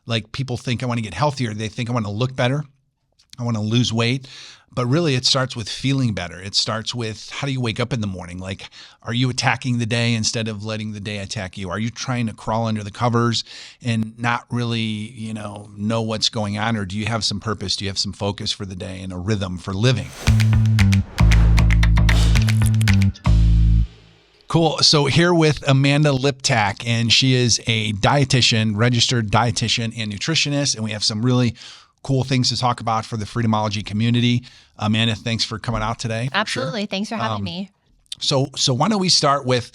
like people think I want to get healthier. They think I want to look better. I want to lose weight. But really, it starts with feeling better. It starts with, how do you wake up in the morning? Like, are you attacking the day instead of letting the day attack you? Are you trying to crawl under the covers and not really, know what's going on? Or do you have some purpose? Do you have some focus for the day and a rhythm for living? Cool. So here with Amanda Liptak, and she is a dietitian, registered dietitian and nutritionist. And we have some really cool things to talk about for the Freedomology community. Amanda, thanks for coming out today. Absolutely. Sure. Thanks for having me. So why don't we start with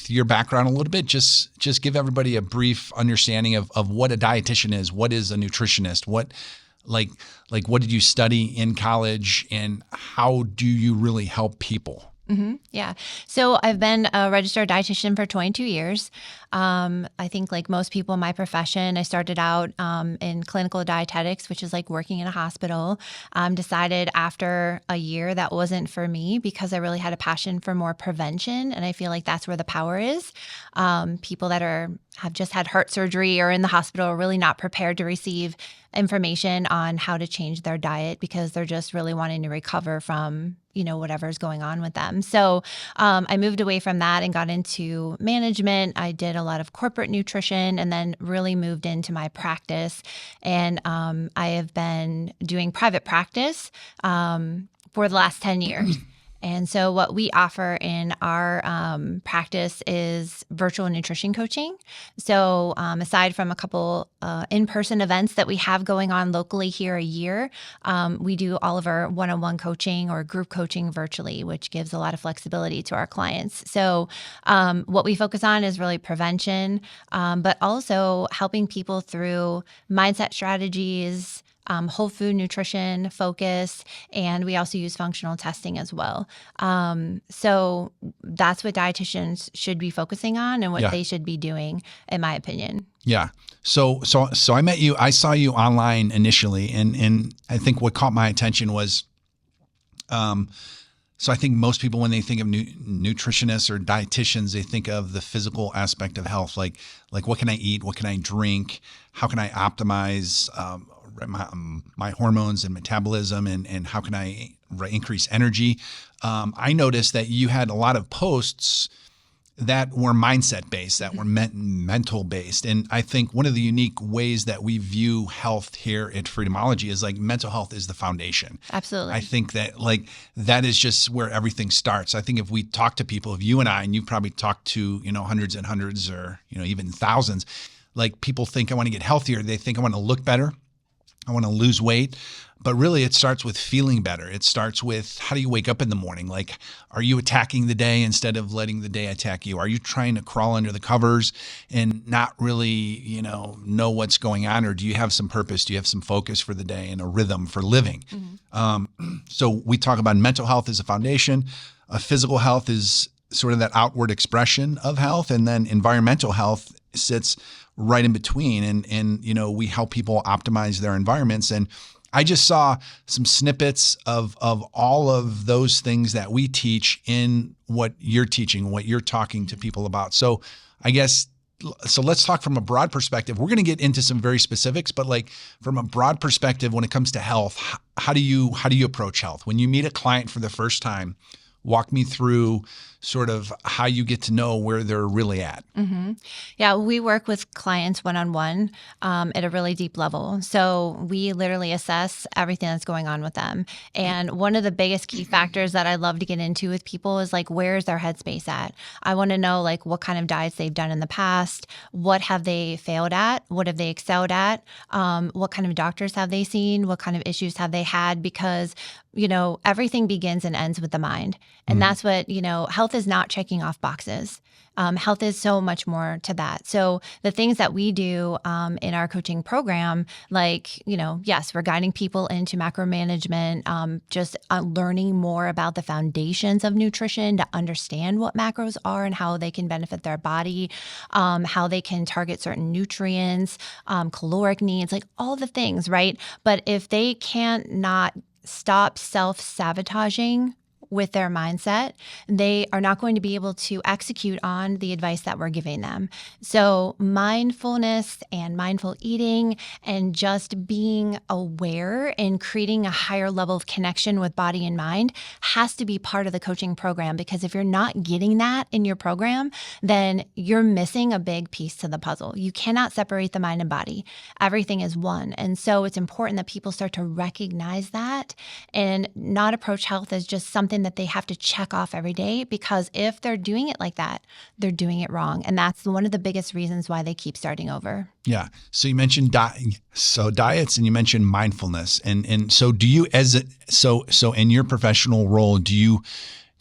your background a little bit? Just give everybody a brief understanding of what a dietitian is. What is a nutritionist? What did you study in college, and how do you really help people? Mm-hmm. Yeah. So I've been a registered dietitian for 22 years. I think like most people in my profession, I started out in clinical dietetics, which is like working in a hospital. Decided after a year that wasn't for me because I really had a passion for more prevention. And I feel like that's where the power is. People that have just had heart surgery or in the hospital are really not prepared to receive information on how to change their diet because they're just really wanting to recover from whatever's going on with them. So I moved away from that and got into management. I did a lot of corporate nutrition and then really moved into my practice. And I have been doing private practice for the last 10 years. And so what we offer in our practice is virtual nutrition coaching. So aside from a couple in-person events that we have going on locally here a year, we do all of our one-on-one coaching or group coaching virtually, which gives a lot of flexibility to our clients. So what we focus on is really prevention, but also helping people through mindset strategies, whole food nutrition focus, and we also use functional testing as well. So that's what dietitians should be focusing on and what they should be doing, in my opinion. Yeah. So I met you, I saw you online initially, and I think what caught my attention was, so I think most people, when they think of nutritionists or dietitians, they think of the physical aspect of health, like what can I eat? What can I drink? How can I optimize my hormones and metabolism, and how can I increase energy? I noticed that you had a lot of posts that were mindset based, that were mental based. And I think one of the unique ways that we view health here at Freedomology is like mental health is the foundation. Absolutely. I think that that is just where everything starts. I think if we talk to people, if you and I, and you probably talked to, hundreds and hundreds or, even thousands, like people think I want to get healthier. They think I want to look better. I want to lose weight, but really it starts with feeling better. It starts with, how do you wake up in the morning? Like, are you attacking the day instead of letting the day attack you? Are you trying to crawl under the covers and not really, know what's going on? Or do you have some purpose? Do you have some focus for the day and a rhythm for living? Mm-hmm. So we talk about mental health as a foundation. Physical health is sort of that outward expression of health. And then environmental health sits right in between. And we help people optimize their environments. And I just saw some snippets of all of those things that we teach in what you're teaching, what you're talking to people about. So I guess, let's talk from a broad perspective. We're going to get into some very specifics, but like from a broad perspective, when it comes to health, how do you approach health? When you meet a client for the first time, walk me through sort of how you get to know where they're really at. Mm-hmm. Yeah, we work with clients one-on-one at a really deep level. So we literally assess everything that's going on with them. And one of the biggest key factors that I love to get into with people is like, where's their headspace at? I want to know like what kind of diets they've done in the past. What have they failed at? What have they excelled at? What kind of doctors have they seen? What kind of issues have they had? Because everything begins and ends with the mind. And that's what, health is not checking off boxes. Health is so much more to that. So the things that we do in our coaching program, yes, we're guiding people into macro management, just learning more about the foundations of nutrition to understand what macros are and how they can benefit their body, how they can target certain nutrients, caloric needs, like all the things, right? But if they can't not stop self-sabotaging with their mindset, they are not going to be able to execute on the advice that we're giving them. So mindfulness and mindful eating and just being aware and creating a higher level of connection with body and mind has to be part of the coaching program, because if you're not getting that in your program, then you're missing a big piece to the puzzle. You cannot separate the mind and body. Everything is one. And so it's important that people start to recognize that and not approach health as just something that they have to check off every day, because if they're doing it like that, they're doing it wrong. And that's one of the biggest reasons why they keep starting over. Yeah. So you mentioned diets, and you mentioned mindfulness. And so do you, so in your professional role, do you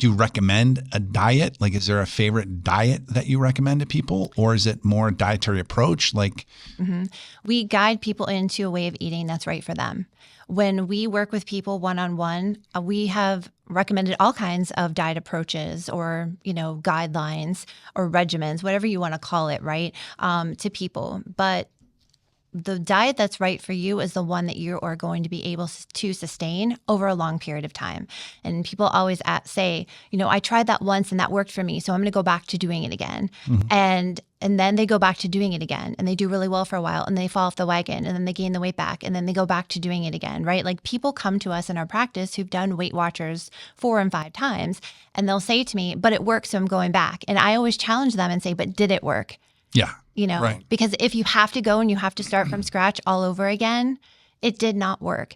recommend a diet? Like, is there a favorite diet that you recommend to people, or is it more dietary approach? Like, we guide people into a way of eating that's right for them. When we work with people one-on-one, we have recommended all kinds of diet approaches or, guidelines or regimens, whatever you want to call it, right, to people. But the diet that's right for you is the one that you are going to be able to sustain over a long period of time. And people always say, I tried that once and that worked for me, so I'm going to go back to doing it again. And then they go back to doing it again, and they do really well for a while, and they fall off the wagon, and then they gain the weight back, and then they go back to doing it again, right? Like, people come to us in our practice who've done Weight Watchers 4 and 5 times, and they'll say to me, but it works, so I'm going back. And I always challenge them and say, but did it work? Yeah. Right. Because if you have to go and you have to start from scratch all over again, it did not work.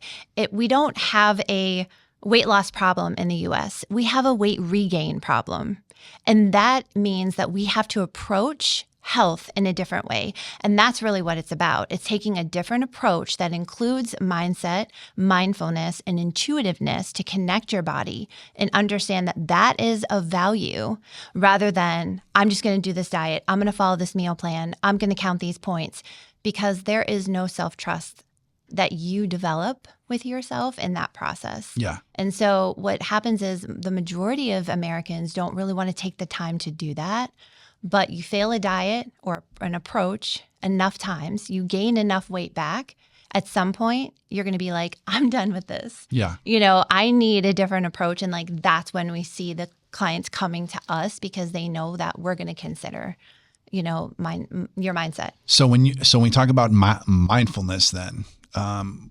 We don't have a weight loss problem in the US. We have a weight regain problem. And that means that we have to approach health in a different way. And that's really what it's about. It's taking a different approach that includes mindset, mindfulness, and intuitiveness to connect your body and understand that that is of value, rather than, I'm just going to do this diet, I'm going to follow this meal plan, I'm going to count these points, because there is no self-trust that you develop with yourself in that process. Yeah. And so what happens is the majority of Americans don't really want to take the time to do that. But you fail a diet or an approach enough times, you gain enough weight back, at some point, you're going to be like, I'm done with this. Yeah. I need a different approach. And that's when we see the clients coming to us, because they know that we're going to consider, your mindset. So when we talk about mindfulness, then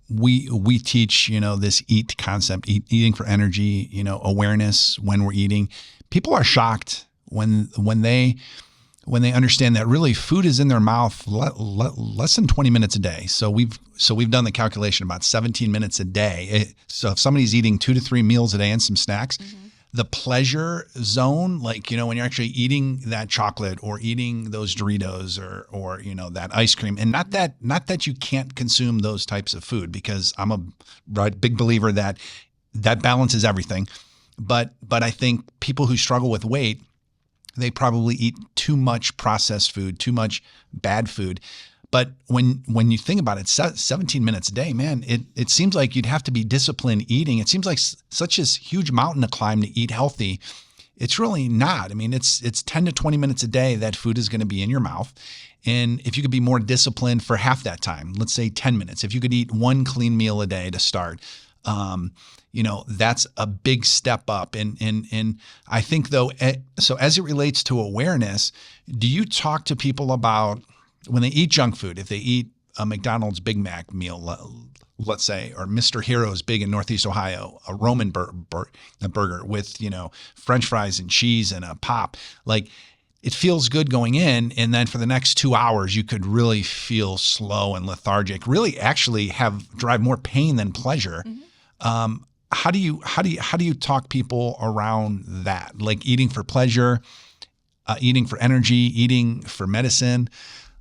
we teach, this EAT concept, eating for energy, awareness when we're eating. People are shocked when they understand that really food is in their mouth less than 20 minutes a day. So we've done the calculation, about 17 minutes a day. So if somebody's eating 2 to 3 meals a day and some snacks, the pleasure zone, like, when you're actually eating that chocolate or eating those Doritos or that ice cream, and not that you can't consume those types of food, because I'm a big believer that balance is everything. But I think people who struggle with weight, they probably eat too much processed food, too much bad food. But when you think about it, 17 minutes a day, man, it seems like you'd have to be disciplined eating. It seems like such a huge mountain to climb to eat healthy. It's really not. I mean, it's 10 to 20 minutes a day that food is going to be in your mouth. And if you could be more disciplined for half that time, let's say 10 minutes, if you could eat 1 clean meal a day to start, that's a big step up. And I think, though, so as it relates to awareness, do you talk to people about when they eat junk food, if they eat a McDonald's Big Mac meal, let's say, or Mr. Hero's big in Northeast Ohio, a Roman burger with, French fries and cheese and a pop, like, it feels good going in, and then for the next 2 hours, you could really feel slow and lethargic, really actually drive more pain than pleasure. How do you talk people around that? Like, eating for pleasure, eating for energy, eating for medicine.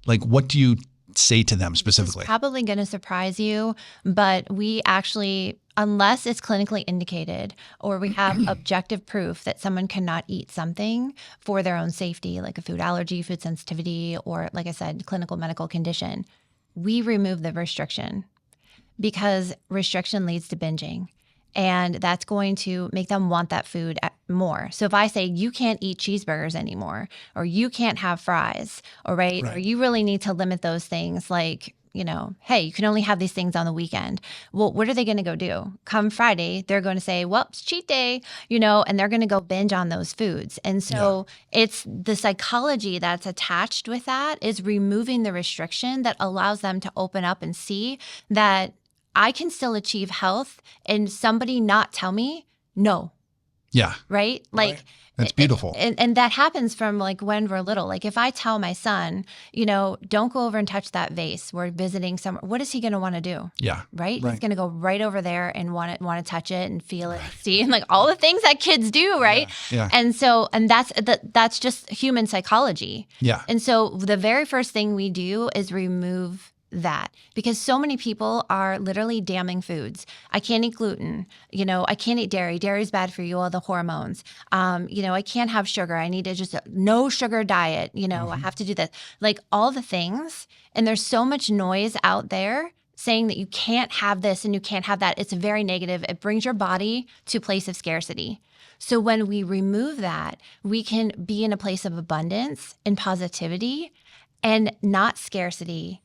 Like, what do you say to them specifically? It's probably going to surprise you, but we actually, unless it's clinically indicated or we have objective proof that someone cannot eat something for their own safety, like a food allergy, food sensitivity, or, like I said, clinical medical condition, we remove the restriction, because restriction leads to binging. And that's going to make them want that food more. So if I say you can't eat cheeseburgers anymore, or you can't have fries, or or you really need to limit those things, like hey, you can only have these things on the weekend. Well, what are they going to go do? Come Friday, they're going to say, well, it's cheat day, and they're going to go binge on those foods. And so it's the psychology that's attached with that is removing the restriction that allows them to open up and see that I can still achieve health and somebody not tell me no. Yeah. Right? Like, that's beautiful. And that happens from like when we're little. Like if I tell my son, don't go over and touch that vase. We're visiting somewhere. What is he going to want to do? Yeah. Right? He's going to go right over there and want to touch it and feel it, see, and like all the things that kids do, right? Yeah. And so, and that's just human psychology. Yeah. And so the very first thing we do is remove that, because so many people are literally damning foods. I can't eat gluten. I can't eat dairy. Dairy's bad for you, all the hormones. I can't have sugar. I need to just no sugar diet. I have to do this. Like all the things. And there's so much noise out there saying that you can't have this and you can't have that. It's very negative. It brings your body to a place of scarcity. So when we remove that, we can be in a place of abundance and positivity and not scarcity.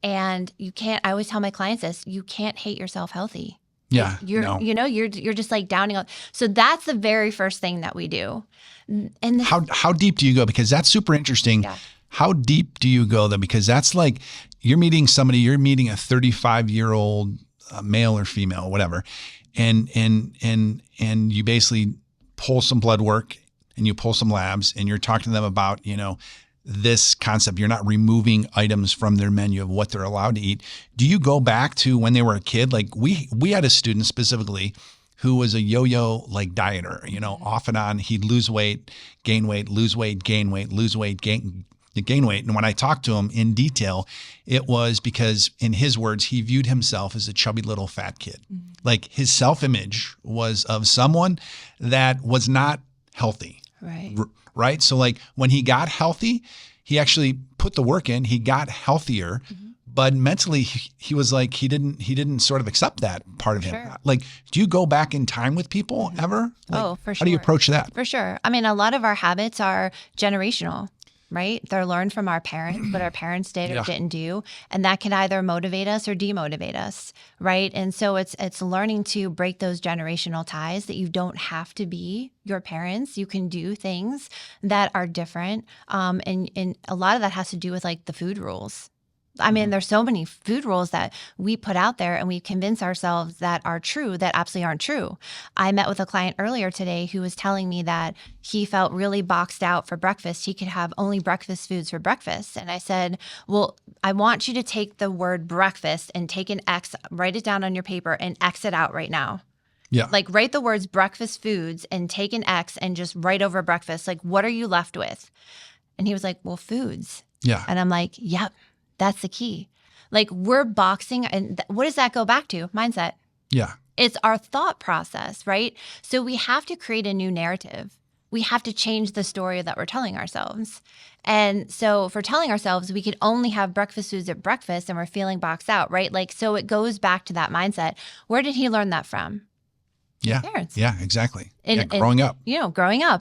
And I always tell my clients this, you can't hate yourself healthy. Yeah. You're just like downing on. So that's the very first thing that we do. And how deep do you go? Because that's super interesting. Yeah. How deep do you go though? Because that's like, you're meeting a 35-year-old male or female, whatever. And you basically pull some blood work and you pull some labs and you're talking to them about, this concept. You're not removing items from their menu of what they're allowed to eat. Do you go back to when they were a kid? Like we had a student specifically who was a yo-yo like dieter, off and on. He'd lose weight, gain weight, lose weight, gain weight, lose weight, gain weight. And when I talked to him in detail, it was because in his words, he viewed himself as a chubby little fat kid. Mm-hmm. Like his self-image was of someone that was not healthy. Right. Right. So like when he got healthy, he actually put the work in, he got healthier, but mentally he was like, he didn't sort of accept that part of him. Sure. Like, do you go back in time with people ever? Like, for sure. How do you approach that? For sure. I mean, a lot of our habits are generational, right? They're learned from our parents, what our parents did or didn't do. And that can either motivate us or demotivate us, right? And so it's learning to break those generational ties that you don't have to be your parents. You can do things that are different. And a lot of that has to do with like the food rules. I mean, there's so many food rules that we put out there and we convince ourselves that are true that absolutely aren't true. I met with a client earlier today who was telling me that he felt really boxed out for breakfast. He could have only breakfast foods for breakfast. And I said, well, I want you to take the word breakfast and take an X, write it down on your paper and X it out right now. Yeah. Like write the words breakfast foods and take an X and just write over breakfast. Like, what are you left with? And he was like, well, foods. Yeah. And I'm like, yep. That's the key. Like we're boxing. And what does that go back to? Mindset. Yeah. It's our thought process, right? So we have to create a new narrative. We have to change the story that we're telling ourselves. And so for telling ourselves we could only have breakfast foods at breakfast and we're feeling boxed out, right? Like, so it goes back to that mindset. Where did he learn that from? Yeah. Parents. Yeah, exactly. Growing up.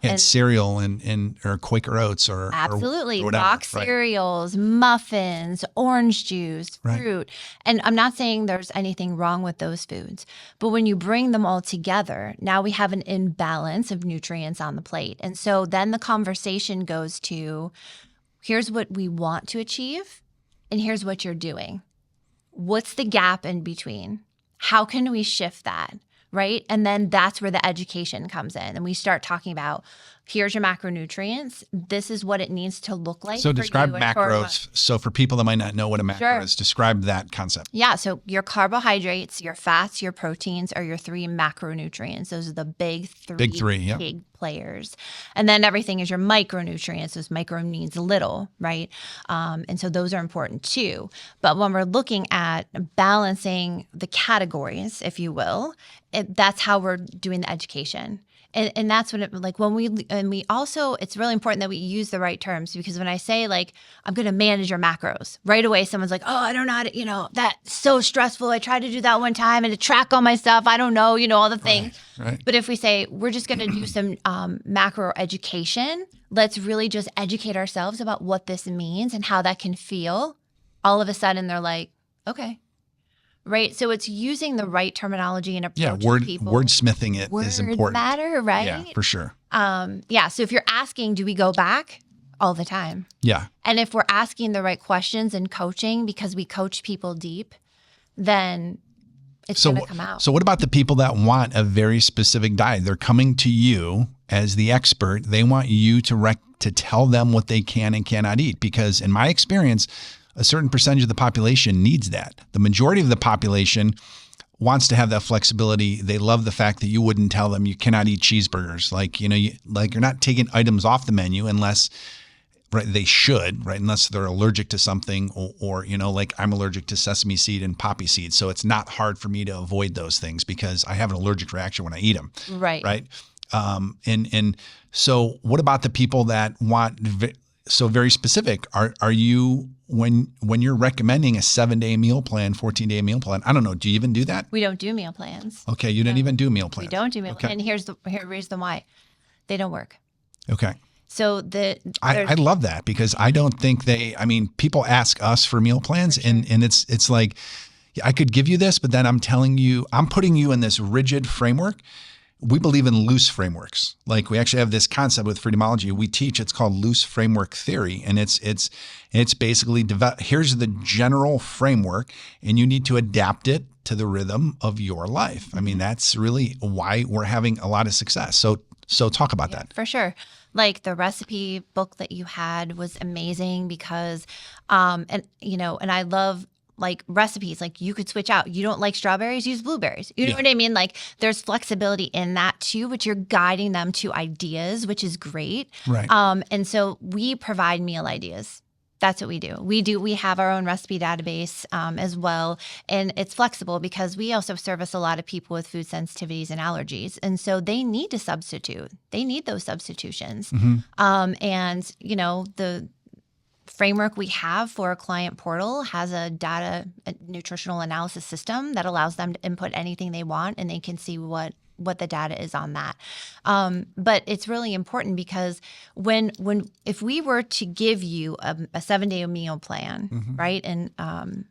And cereal and or Quaker Oats or absolutely or whatever, box cereals, muffins, orange juice, fruit. Right. And I'm not saying there's anything wrong with those foods, but when you bring them all together, now we have an imbalance of nutrients on the plate. And so then the conversation goes to, here's what we want to achieve and here's what you're doing. What's the gap in between? How can we shift that? Right? And then that's where the education comes in. And we start talking about, here's your macronutrients. This is what it needs to look like. So describe macros. So for people that might not know what a macro is, describe that concept. Yeah. So your carbohydrates, your fats, your proteins are your three macronutrients. Those are the big three big players. And then everything is your micronutrients. Those micro means little, right? And so those are important too. But when we're looking at balancing the categories, if you will, that's how we're doing the education. And that's when we also, it's really important that we use the right terms, because when I say like, I'm going to manage your macros, right away, someone's like, oh, I don't know how to, that's so stressful. I tried to do that one time and to track all my stuff. I don't know, all the things. Right. But if we say, we're just going to do some macro education, let's really just educate ourselves about what this means and how that can feel. All of a sudden they're like, Okay. Right. So it's using the right terminology and Yeah, approaching people. wordsmithing it Words is important. matter, right? Yeah, for sure. So if you're asking, do we go back? All the time. Yeah. And if we're asking the right questions and coaching, because we coach people deep, then it's going to come out. So what about the people that want a very specific diet? They're coming to you as the expert. They want you to tell them what they can and cannot eat, because in my experience, a certain percentage of the population needs that. The majority of the population wants to have that flexibility. They love the fact that you wouldn't tell them you cannot eat cheeseburgers. You're not taking items off the menu unless they should, right? Unless they're allergic to something or like I'm allergic to sesame seed and poppy seed. So it's not hard for me to avoid those things because I have an allergic reaction when I eat them. Right. Right. And so what about the people that want so very specific? Are you, when you're recommending a 7-day meal plan, 14-day meal plan, I don't know, do you even do that? We don't do meal plans. Okay. You didn't even do meal plans. We don't do meal plans. And here's the reason why. They don't work. Okay. So I love that because I don't think people ask us for meal plans and it's like, I could give you this, but then I'm putting you in this rigid framework. We believe in loose frameworks. Like we actually have this concept with Freedomology. We teach, it's called loose framework theory. And it's basically, here's the general framework and you need to adapt it to the rhythm of your life. I mean, that's really why we're having a lot of success. So talk about that. For sure. Like the recipe book that you had was amazing because, and I love like recipes, like you could switch out. You don't like strawberries, use blueberries. You know what I mean? Like there's flexibility in that too, but you're guiding them to ideas, which is great. Right. And so we provide meal ideas. That's what we do. We have our own recipe database as well. And it's flexible because we also service a lot of people with food sensitivities and allergies. And so they need to substitute. They need those substitutions. Mm-hmm. The framework we have for a client portal has a nutritional analysis system that allows them to input anything they want and they can see what the data is on that. But it's really important because if we were to give you a 7-day meal plan, mm-hmm. right? And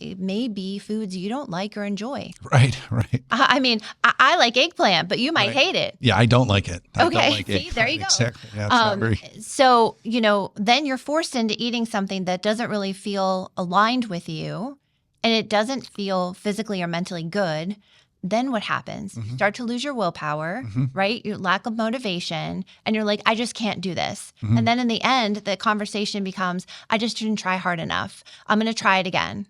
it may be foods you don't like or enjoy. Right. I mean, I like eggplant, but you might hate it. Yeah, I don't like it. I okay, don't like see, there you go. Exactly. Yeah, So, then you're forced into eating something that doesn't really feel aligned with you and it doesn't feel physically or mentally good. Then what happens? Mm-hmm. You start to lose your willpower, mm-hmm. right? Your lack of motivation. And you're like, I just can't do this. Mm-hmm. And then in the end, the conversation becomes, I just didn't try hard enough. I'm going to try it again.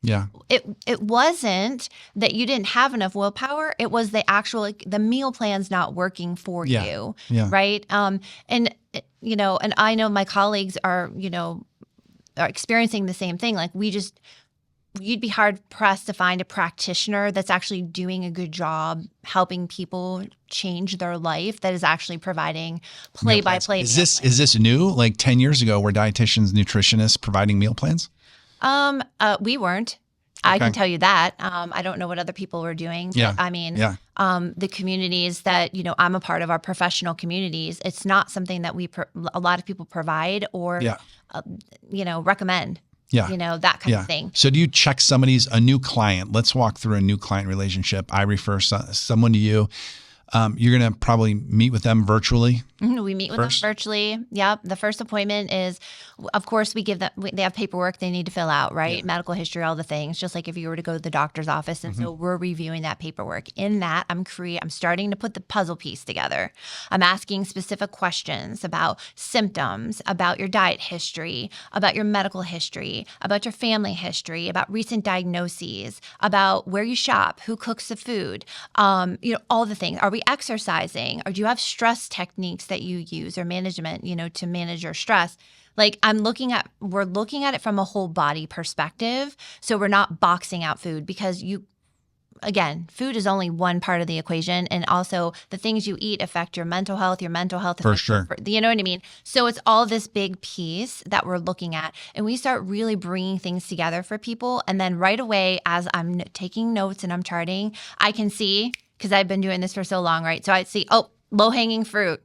Yeah. It wasn't that you didn't have enough willpower. It was the meal plan's not working for you. Yeah. Right. And I know my colleagues are experiencing the same thing. Like you'd be hard pressed to find a practitioner that's actually doing a good job helping people change their life that is actually providing play-by-play. Is this new? Like 10 years ago, were dietitians, nutritionists providing meal plans? We weren't. Okay. I can tell you that. I don't know what other people were doing. But, the communities that, I'm a part of, our professional communities, it's not something that a lot of people provide or, recommend. Yeah. That kind of thing. So do you check a new client? Let's walk through a new client relationship. I refer someone to you. You're going to probably meet with them virtually. Mm-hmm. We meet with them virtually. Yep. The first appointment is, of course, we give them, they have paperwork they need to fill out, right? Yeah. Medical history, all the things, just like if you were to go to the doctor's office. And mm-hmm. so we're reviewing that paperwork. In that, I'm starting to put the puzzle piece together. I'm asking specific questions about symptoms, about your diet history, about your medical history, about your family history, about recent diagnoses, about where you shop, who cooks the food, all the things. Are we exercising, or do you have stress techniques that you use or management, to manage your stress? Like we're looking at it from a whole body perspective. So we're not boxing out food because food is only one part of the equation. And also the things you eat affect your mental health for sure. You know what I mean? So it's all this big piece that we're looking at. And we start really bringing things together for people. And then right away, as I'm taking notes and I'm charting, I can see, because I've been doing this for so long, right? So I'd see, low-hanging fruit.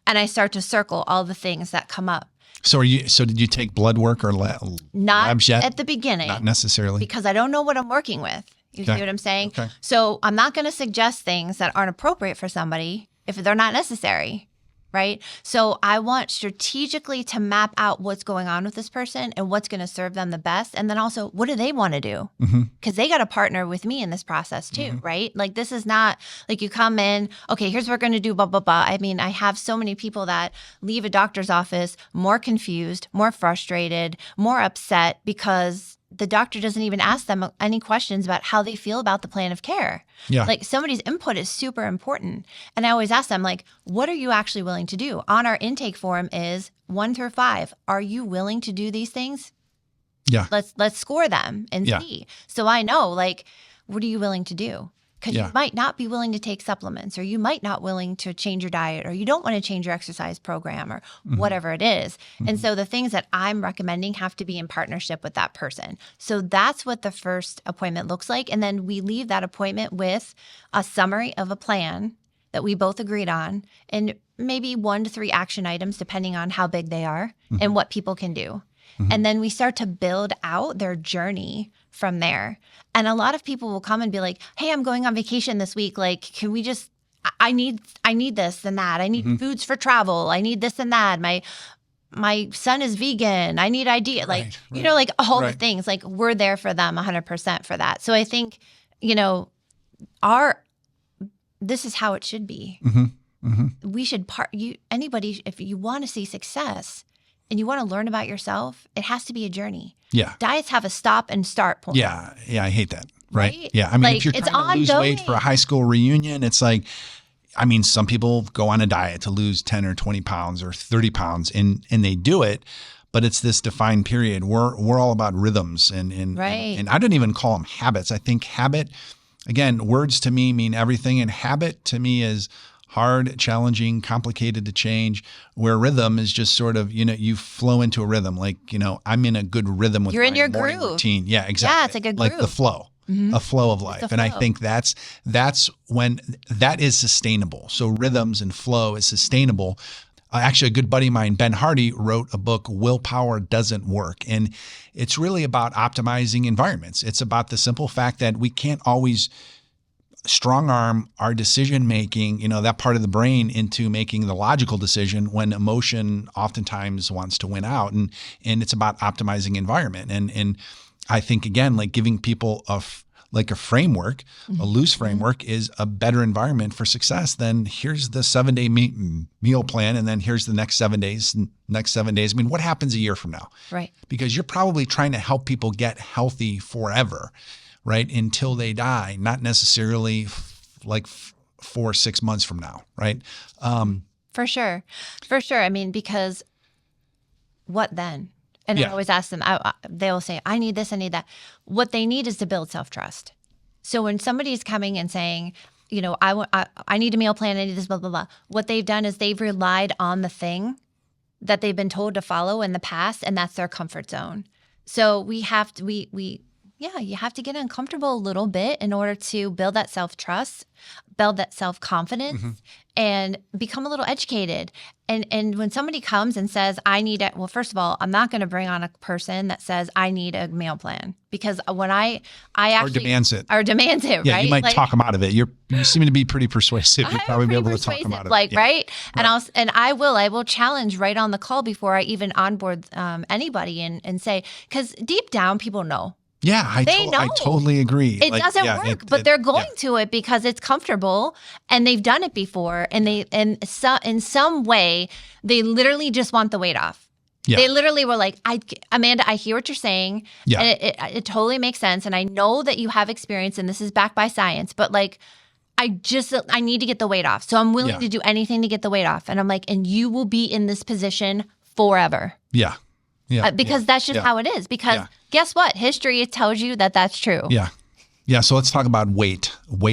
And I start to circle all the things that come up. So did you take blood work or Not labs yet? at the beginning. Not necessarily. Because I don't know what I'm working with. You see what I'm saying? Okay. So I'm not going to suggest things that aren't appropriate for somebody if they're not necessary, right? So I want strategically to map out what's going on with this person and what's going to serve them the best. And then also, what do they want to do? Because they got to partner with me in this process too, right? Like this is not like you come in, okay, here's what we're going to do, blah, blah, blah. I mean, I have so many people that leave a doctor's office more confused, more frustrated, more upset because the doctor doesn't even ask them any questions about how they feel about the plan of care. Yeah. Like somebody's input is super important. And I always ask them, like, what are you actually willing to do? On our intake form is 1 through 5. Are you willing to do these things? Yeah. Let's score them and see. So I know, like, what are you willing to do? Because you might not be willing to take supplements, or you might not willing to change your diet, or you don't want to change your exercise program, or whatever it is. And so the things that I'm recommending have to be in partnership with that person. So that's what the first appointment looks like. And then we leave that appointment with a summary of a plan that we both agreed on, and maybe 1 to 3 action items, depending on how big they are and what people can do. And then we start to build out their journey from there. And a lot of people will come and be like, hey, I'm going on vacation this week. Like, can we just, I need this and that. I need foods for travel. I need this and that. My son is vegan. I need idea. Like, you know, like all the things, like we're there for them 100% for that. So I think, you know, this is how it should be. We should anybody, if you want to see success, and you want to learn about yourself, it has to be a journey. Yeah. Diets have a stop and start point. Yeah. I hate that. Right? Yeah. I mean, like, if you're it's trying to lose weight for a high school reunion, it's like, I mean, some people go on a diet to lose 10 or 20 pounds or 30 pounds and they do it, but it's this defined period. We're all about rhythms and I don't even call them habits. I think habit, again, words to me mean everything. And habit to me is hard, challenging, complicated to change, where rhythm is just sort of, you know, you flow into a rhythm. Like, you know, I'm in a good rhythm with You're in my your morning groove. routine. Yeah, exactly. Yeah, it's like a groove. Like the flow, a flow of life. And I think that's when that is sustainable. So rhythms and flow is sustainable. Actually, a good buddy of mine, Ben Hardy, wrote a book, Willpower Doesn't Work. And it's really about optimizing environments. It's about the simple fact that we can't always strong arm our decision making, you know, that part of the brain into making the logical decision when emotion oftentimes wants to win out. And it's about optimizing environment. And I think, again, like giving people a framework, a loose framework is a better environment for success than here's the 7-day meal plan. And then here's the next 7 days, I mean, what happens a year from now? Right. Because you're probably trying to help people get healthy forever. Right, until they die, not necessarily like 4 or 6 months from now, right? For sure. I mean, because what then? And I always ask them, they'll say, I need this, I need that. What they need is to build self-trust. So when somebody's coming and saying, you know, I need a meal plan, I need this, blah, blah, blah. What they've done is they've relied on the thing that they've been told to follow in the past, and that's their comfort zone. So we have to, you have to get uncomfortable a little bit in order to build that self-trust, build that self-confidence, and become a little educated. And when somebody comes and says, I need it, well, first of all, I'm not going to bring on a person that says, I need a meal plan. Because when I actually... Or demands it, yeah, right? You might talk them out of it. You seem to be pretty persuasive. You'll probably be able to talk them out of it. Right? And I will challenge right on the call before I even onboard anybody and say, because deep down, people know. Yeah, I totally agree. It doesn't work, but they're going to it because it's comfortable and they've done it before, and in some way they literally just want the weight off. Yeah. They literally were like, Amanda, I hear what you're saying. Yeah. And it totally makes sense, and I know that you have experience, and this is backed by science, but like, I need to get the weight off, so I'm willing to do anything to get the weight off. And I'm like, and you will be in this position forever. Yeah. Yeah, because that's just how it is. Because guess what? History tells you that that's true. Yeah. Yeah. So let's talk about weight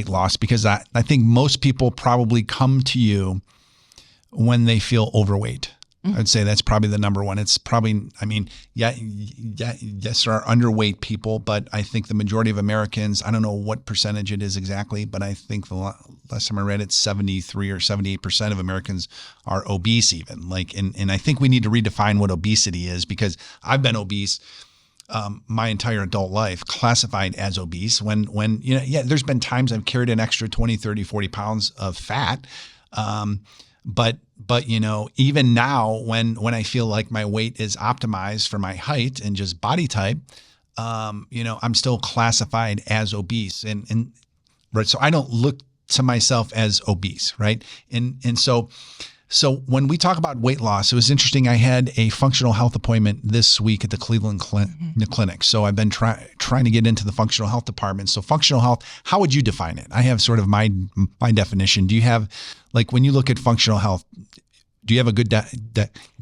loss, because I think most people probably come to you when they feel overweight. I'd say that's probably the number one. It's probably, I mean, yes, there are underweight people, but I think the majority of Americans, I don't know what percentage it is exactly, but I think the last time I read it, 73 or 78% of Americans are obese even. Like, and I think we need to redefine what obesity is, because I've been obese my entire adult life, classified as obese when, you know, yeah, there's been times I've carried an extra 20, 30, 40 pounds of fat. But, you know, even now when I feel like my weight is optimized for my height and just body type, you know, I'm still classified as obese, and right. So I don't look to myself as obese. Right. And so when we talk about weight loss, it was interesting. I had a functional health appointment this week at the Cleveland clinic. So I've been trying to get into the functional health department. So functional health, how would you define it? I have sort of my definition. Do you have, like, when you look at functional health, do you have a good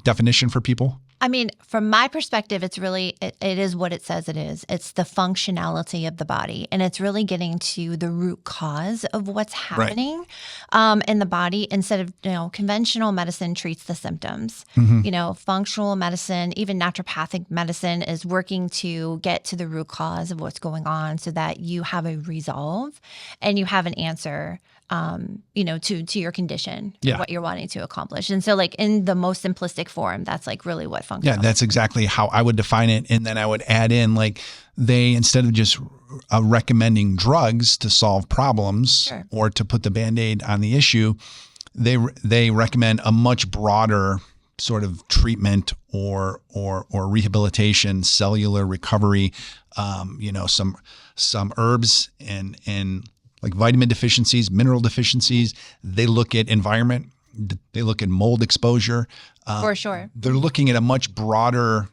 definition for people? I mean, from my perspective, it's really, it is what it says it is. It's the functionality of the body. And it's really getting to the root cause of what's happening in the body, instead of, you know, conventional medicine treats the symptoms. Mm-hmm. You know, functional medicine, even naturopathic medicine, is working to get to the root cause of what's going on so that you have a resolve and you have an answer, you know, to your condition, what you're wanting to accomplish. And so, like, in the most simplistic form, that's like really what functional. Yeah, that's exactly how I would define it. And then I would add in, like, they, instead of just recommending drugs to solve problems or to put the Band-Aid on the issue, they recommend a much broader sort of treatment or rehabilitation, cellular recovery, you know, some herbs and like vitamin deficiencies, mineral deficiencies. They look at environment. They look at mold exposure. For sure. They're looking at a much broader,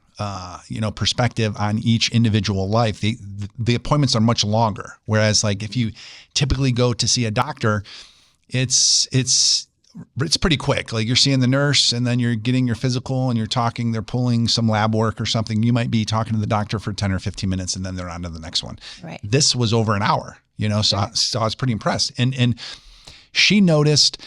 you know, perspective on each individual life. The appointments are much longer. Whereas, like, if you typically go to see a doctor, it's pretty quick. Like, you're seeing the nurse and then you're getting your physical and you're talking, they're pulling some lab work or something. You might be talking to the doctor for 10 or 15 minutes and then they're on to the next one. Right. This This was over an hour, you know, so I was pretty impressed. And she noticed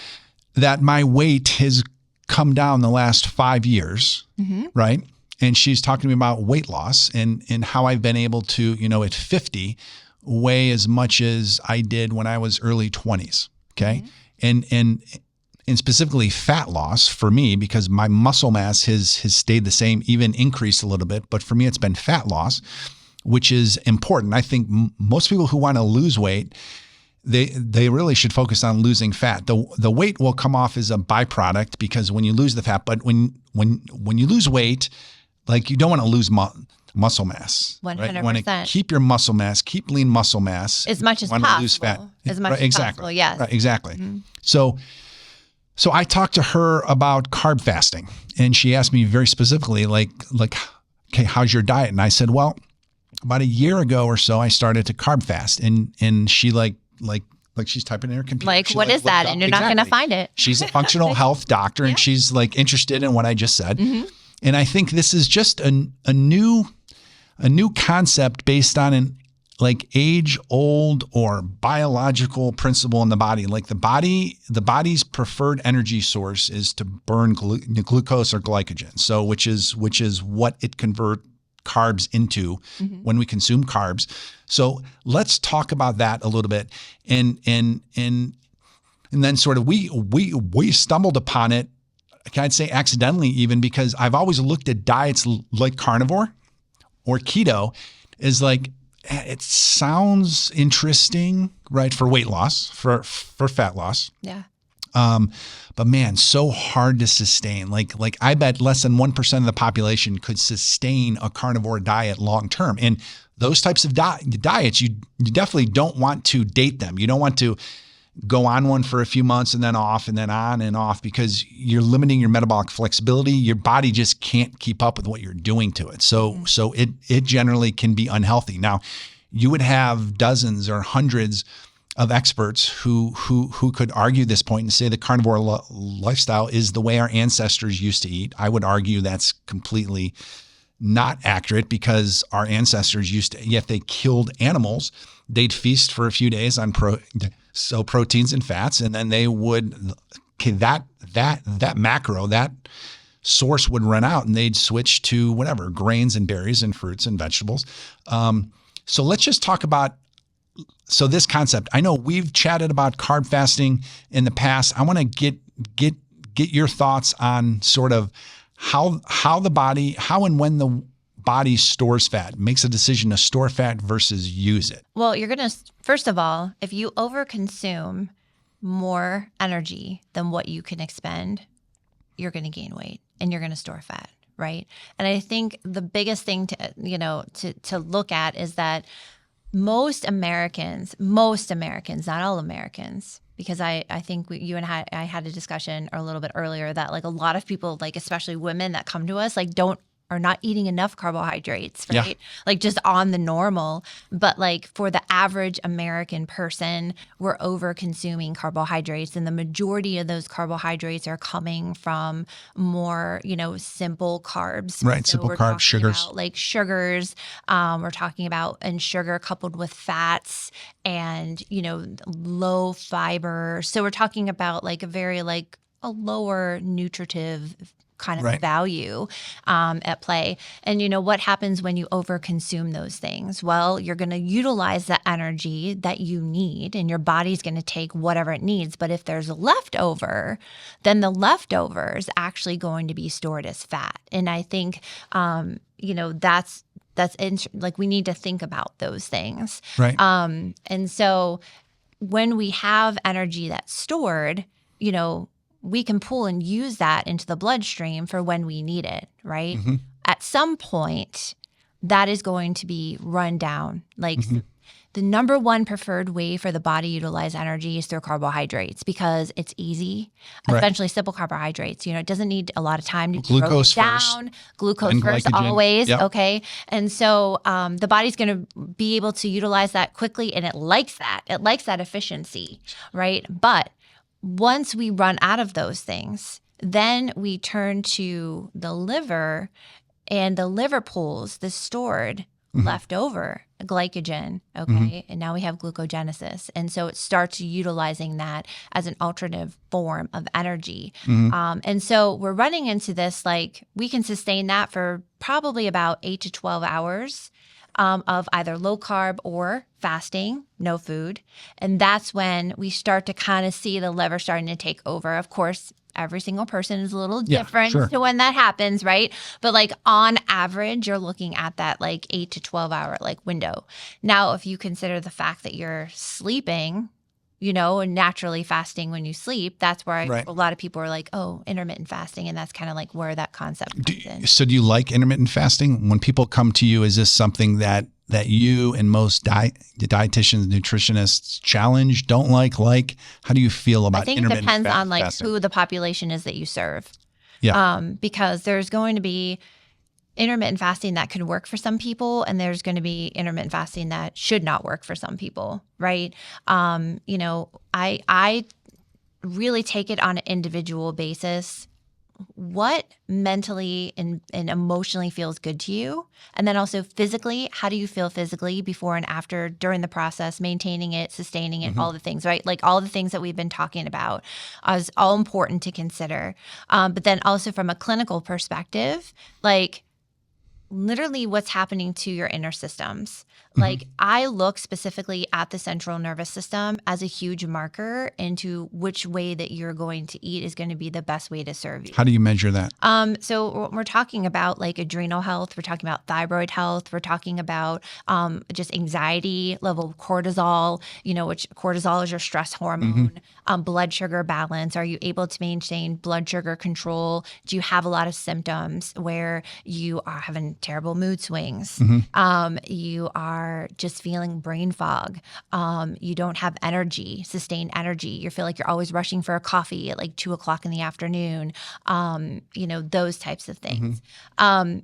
that my weight has come down the last 5 years, right? And she's talking to me about weight loss and how I've been able to, you know, at 50, weigh as much as I did when I was early 20s. Okay. And specifically fat loss for me, because my muscle mass has stayed the same, even increased a little bit. But for me, it's been fat loss, which is important. I think most people who want to lose weight, they really should focus on losing fat. The weight will come off as a byproduct, because when you lose the fat, but when you lose weight, like, you don't want to lose muscle mass. 100%. Right? You want to keep your muscle mass, keep lean muscle mass as much as possible. possible. Lose fat. As much as possible, yes. Right, exactly. So I talked to her about carb fasting, and she asked me very specifically, like, okay, how's your diet? And I said, well, about a year ago or so, I started to carb fast, and she like she's typing in her computer. Like, what is that? And you're not going to find it. She's a functional health doctor, and she's like interested in what I just said. And I think this is just a new concept based on an like age-old or biological principle in the body. Like, the body's preferred energy source is to burn glucose or glycogen. So which is what it converts carbs into when we consume carbs. So let's talk about that a little bit. And then sort of we stumbled upon it, I'd say accidentally even, because I've always looked at diets like carnivore or keto as like, it sounds interesting, right? For weight loss, for fat loss. Yeah. But man, so hard to sustain. Like I bet less than 1% of the population could sustain a carnivore diet long term. And those types of diets, you definitely don't want to date them. You don't want to go on one for a few months and then off and then on and off, because you're limiting your metabolic flexibility. Your body just can't keep up with what you're doing to it. So it generally can be unhealthy. Now, you would have dozens or hundreds of experts who could argue this point and say the carnivore lifestyle is the way our ancestors used to eat. I would argue that's completely not accurate, because our ancestors used to, if they killed animals, they'd feast for a few days on proteins and fats, and then they would, that macro, that source would run out, and they'd switch to whatever, grains and berries and fruits and vegetables. So let's just talk about So this concept, I know we've chatted about carb fasting in the past. I want to get your thoughts on sort of how and when the body stores fat, makes a decision to store fat versus use it. Well, first of all, if you overconsume more energy than what you can expend, you're going to gain weight and you're going to store fat, right? And I think the biggest thing to look at is that most Americans, not all Americans, because I think you and I had a discussion a little bit earlier that like a lot of people, like especially women that come to us, like are not eating enough carbohydrates, right? Yeah. Like just on the normal. But like for the average American person, we're over consuming carbohydrates. And the majority of those carbohydrates are coming from more, simple carbs. Right. So Simple carbs, sugars. Like sugars. We're talking about and sugar coupled with fats and, low fiber. So we're talking about like a lower nutritive kind of value at play. And what happens when you overconsume those things? Well, you're going to utilize the energy that you need and your body's going to take whatever it needs. But if there's a leftover, then the leftover is actually going to be stored as fat. And I think, that's like we need to think about those things. Right. And so when we have energy that's stored, we can pull and use that into the bloodstream for when we need it, right? Mm-hmm. At some point, that is going to be run down. Like the number one preferred way for the body to utilize energy is through carbohydrates because it's easy, essentially simple carbohydrates. It doesn't need a lot of time to glucose broken first, down. Glucose and first, glycogen. always. Yep. Okay. And so the body's going to be able to utilize that quickly, and it likes that. It likes that efficiency, right? But once we run out of those things, then we turn to the liver, and the liver pulls the stored leftover glycogen, okay? And now we have glucogenesis. And so it starts utilizing that as an alternative form of energy. And so we're running into this, like we can sustain that for probably about 8 to 12 hours. Of either low carb or fasting, no food. And that's when we start to kind of see the liver starting to take over. Of course, every single person is a little different to when that happens, right? But like on average, you're looking at that like 8 to 12 hour like window. Now, if you consider the fact that you're sleeping, and naturally fasting when you sleep, that's where a lot of people are like, oh, intermittent fasting. And that's kind of like where that concept comes in. So do you like intermittent fasting? When people come to you, is this something that you and most dietitians, nutritionists challenge, don't like? How do you feel about intermittent fasting? I think it depends on like fasting? Who the population is that you serve. Yeah. Because there's going to be intermittent fasting that could work for some people, and there's going to be intermittent fasting that should not work for some people, right? I really take it on an individual basis. What mentally and emotionally feels good to you? And then also physically, how do you feel physically before and after, during the process, maintaining it, sustaining it, all the things, right? Like all the things that we've been talking about is all important to consider. But then also from a clinical perspective, like literally what's happening to your inner systems. Like I look specifically at the central nervous system as a huge marker into which way that you're going to eat is going to be the best way to serve you. How do you measure that? So we're talking about like adrenal health. We're talking about thyroid health. We're talking about just anxiety, level of cortisol, which cortisol is your stress hormone, blood sugar balance. Are you able to maintain blood sugar control? Do you have a lot of symptoms where you are having terrible mood swings? You are just feeling brain fog. You don't have energy, sustained energy. You feel like you're always rushing for a coffee at like 2:00 in the afternoon. Those types of things.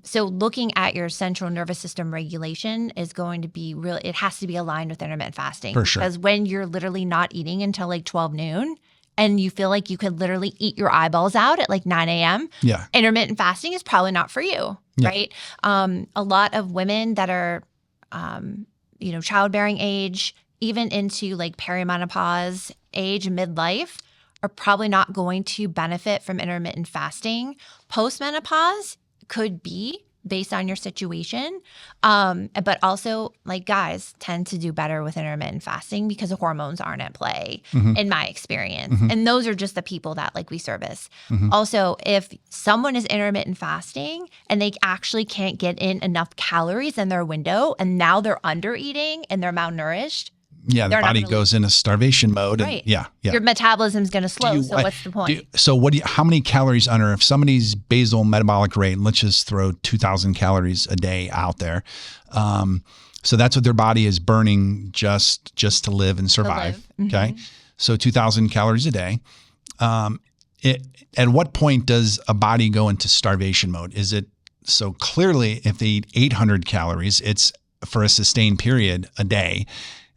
So looking at your central nervous system regulation is going to be real. It has to be aligned with intermittent fasting. For sure. Because when you're literally not eating until like 12 noon, and you feel like you could literally eat your eyeballs out at like 9 a.m., intermittent fasting is probably not for you, right? A lot of women that are childbearing age, even into like perimenopause age, midlife, are probably not going to benefit from intermittent fasting. Postmenopause could be, based on your situation. But also, like, guys tend to do better with intermittent fasting because the hormones aren't at play, in my experience. And those are just the people that like we service. Also, if someone is intermittent fasting and they actually can't get in enough calories in their window and now they're under eating and they're malnourished, the body goes into starvation mode. Right. And your metabolism's going to slow. So what's the point? How many calories under, if somebody's basal metabolic rate, let's just throw 2,000 calories a day out there. So that's what their body is burning just to live and survive. Okay. So 2,000 calories a day. At what point does a body go into starvation mode? Is it, so clearly if they eat 800 calories, it's for a sustained period a day,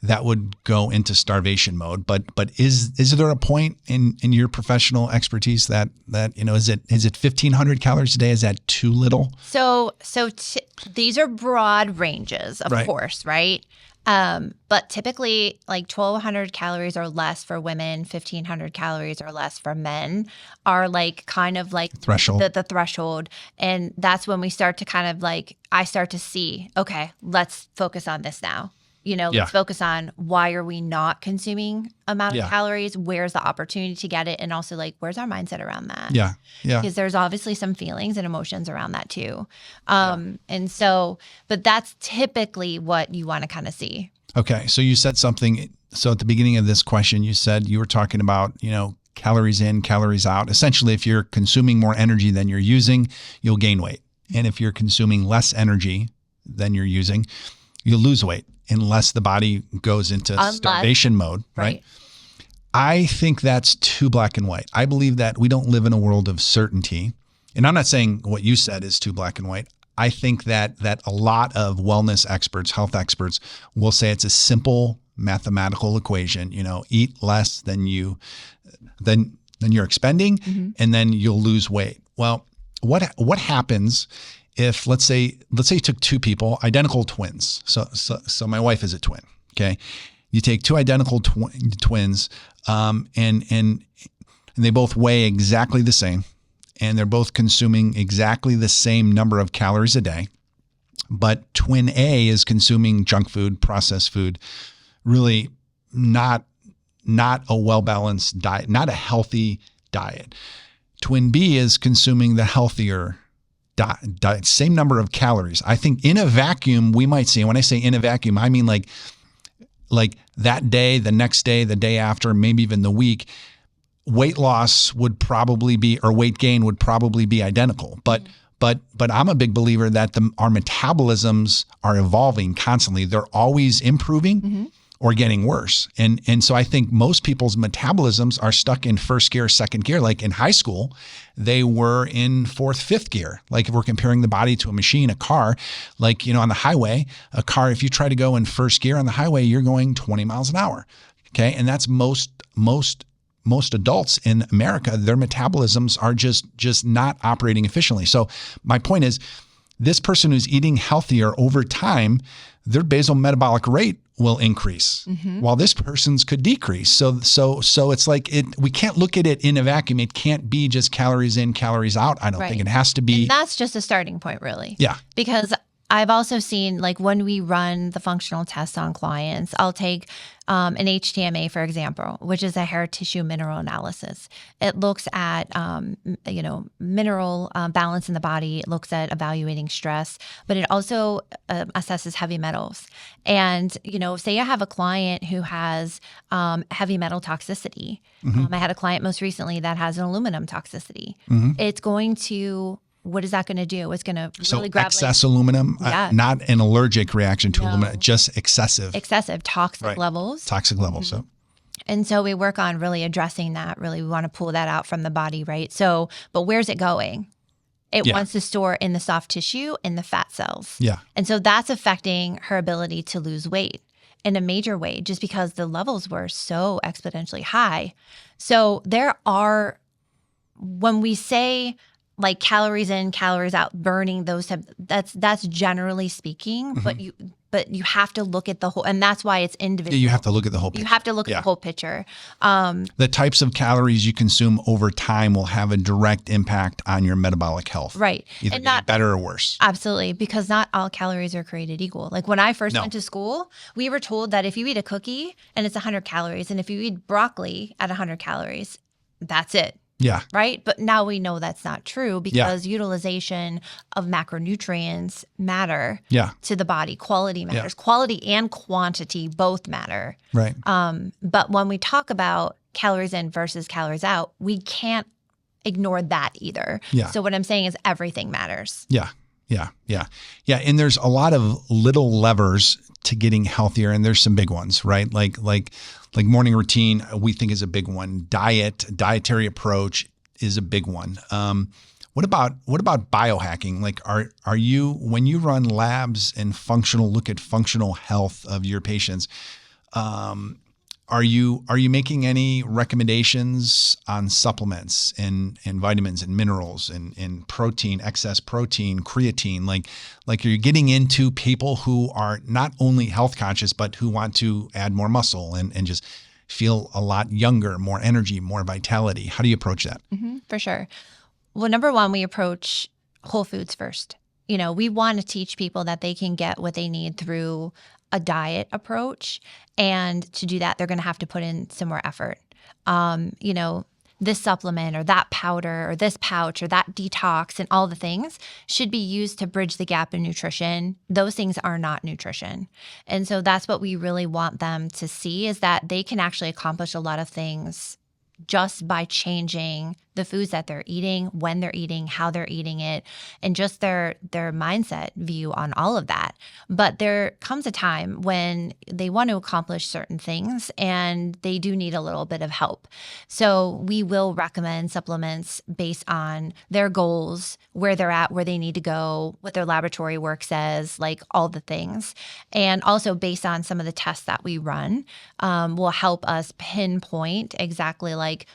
that would go into starvation mode. But is there a point in your professional expertise that is it 1,500 calories a day? Is that too little? So these are broad ranges, of course, right? But typically like 1,200 calories or less for women, 1,500 calories or less for men are like kind of like threshold. The threshold. And that's when we start to kind of like, I start to see, okay, let's focus on this now. Let's focus on why are we not consuming amount of calories? Where's the opportunity to get it? And also like, where's our mindset around that? Yeah. Because there's obviously some feelings and emotions around that too. And so, but that's typically what you want to kind of see. Okay. So you said something. So at the beginning of this question, you said you were talking about, calories in, calories out. Essentially, if you're consuming more energy than you're using, you'll gain weight. And if you're consuming less energy than you're using, you'll lose weight. Unless the body goes into starvation mode, right? I think that's too black and white. I believe that we don't live in a world of certainty. And I'm not saying what you said is too black and white. I think that a lot of wellness experts, health experts will say it's a simple mathematical equation, eat less than you're expending, and then you'll lose weight. Well, what happens if let's say you took two people, identical twins. So my wife is a twin. Okay. You take two identical twins, and they both weigh exactly the same, and they're both consuming exactly the same number of calories a day. But twin A is consuming junk food, processed food, really not a well-balanced diet, not a healthy diet. Twin B is consuming the healthier diet, same number of calories. I think in a vacuum, we might see, and when I say in a vacuum, I mean like that day, the next day, the day after, maybe even the week, weight loss would probably be, or weight gain would probably be identical. But I'm a big believer that our metabolisms are evolving constantly. They're always improving or getting worse. And so I think most people's metabolisms are stuck in first gear, second gear. Like in high school, they were in fourth, fifth gear. Like if we're comparing the body to a machine, a car, like, on the highway, a car, if you try to go in first gear on the highway, you're going 20 miles an hour. Okay. And that's most adults in America, their metabolisms are just not operating efficiently. So my point is, this person who's eating healthier over time, their basal metabolic rate will increase, while this person's could decrease. So it's like we can't look at it in a vacuum. It can't be just calories in, calories out. I don't think it has to be. And that's just a starting point, really. Yeah. Because I've also seen, like, when we run the functional tests on clients, I'll take an HTMA, for example, which is a hair tissue mineral analysis. It looks at, mineral balance in the body. It looks at evaluating stress, but it also assesses heavy metals. And, say I have a client who has heavy metal toxicity. I had a client most recently that has an aluminum toxicity. It's going to... What is that going to do? It's going to really grab excess aluminum, not an allergic reaction to aluminum, just excessive toxic levels. Toxic levels. So, and so we work on really addressing that. Really, we want to pull that out from the body, right? So, but where's it going? It wants to store in the soft tissue, in the fat cells. Yeah. And so that's affecting her ability to lose weight in a major way, just because the levels were so exponentially high. So there are, when we say like calories in, calories out, burning those that's generally speaking, but you have to look at the whole, and that's why it's individual. You have to look at the whole picture. You have to look at the whole picture. The types of calories you consume over time will have a direct impact on your metabolic health. Right. Either and not better or worse. Absolutely. Because not all calories are created equal. Like when I first went to school, we were told that if you eat a cookie and it's 100 calories, and if you eat broccoli at 100 calories, that's it. Yeah. Right. But now we know that's not true because utilization of macronutrients matter to the body. Quality matters. Quality and quantity both matter. Right. But when we talk about calories in versus calories out, we can't ignore that either. Yeah. So what I'm saying is everything matters. Yeah. And there's a lot of little levers to getting healthier, and there's some big ones, right? Like morning routine, we think is a big one. Dietary approach is a big one. What about biohacking? Like, are you, when you run labs and look at functional health of your patients, are you making any recommendations on supplements and vitamins and minerals and protein, excess protein, creatine? Like you're getting into people who are not only health conscious, but who want to add more muscle and just feel a lot younger, more energy, more vitality. How do you approach that? For sure. Well, number one, we approach whole foods first. We want to teach people that they can get what they need through a diet approach. And to do that, they're going to have to put in some more effort. This supplement or that powder or this pouch or that detox and all the things should be used to bridge the gap in nutrition. Those things are not nutrition. And so that's what we really want them to see, is that they can actually accomplish a lot of things just by changing the foods that they're eating, when they're eating, how they're eating it, and just their mindset view on all of that. But there comes a time when they want to accomplish certain things and they do need a little bit of help. So we will recommend supplements based on their goals, where they're at, where they need to go, what their laboratory work says, like all the things. And also based on some of the tests that we run, will help us pinpoint exactly like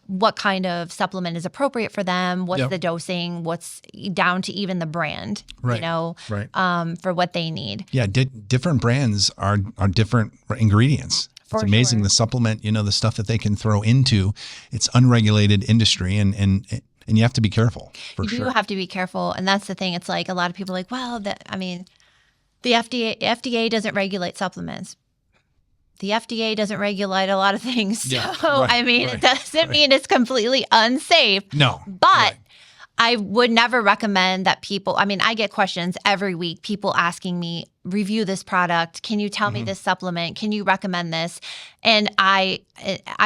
what kind of supplement is appropriate for them, what's the dosing, what's down to even the brand, for what they need. Yeah, different brands are different ingredients. It's amazing the supplement, the stuff that they can throw into. It's unregulated industry, and you have to be careful. You do have to be careful, and that's the thing. It's like a lot of people are like, well, the FDA doesn't regulate supplements. The FDA doesn't regulate a lot of things. It doesn't mean it's completely unsafe. No. But I would never recommend that people, I get questions every week, people asking me, review this product. Can you tell me this supplement? Can you recommend this? And I